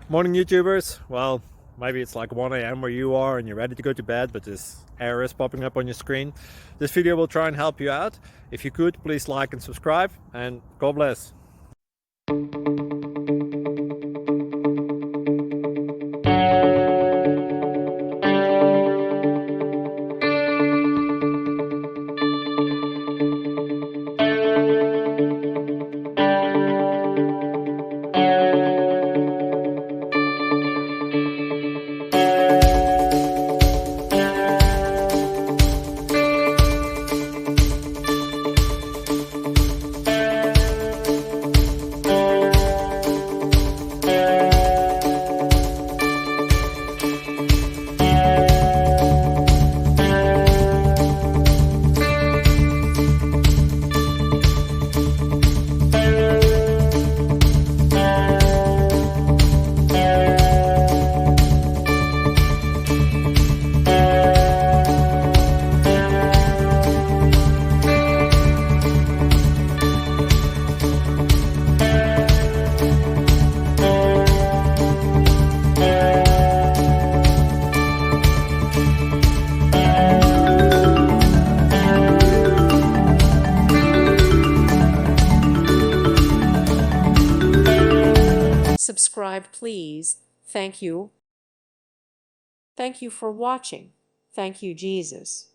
Morning YouTubers. Well, maybe it's like 1 a.m. where you are and you're ready to go to bed, but this error is popping up on your screen. This video will try and help you out. If you could, please like and subscribe, and God bless. Subscribe, please. Thank you. Thank you for watching. Thank you, Jesus.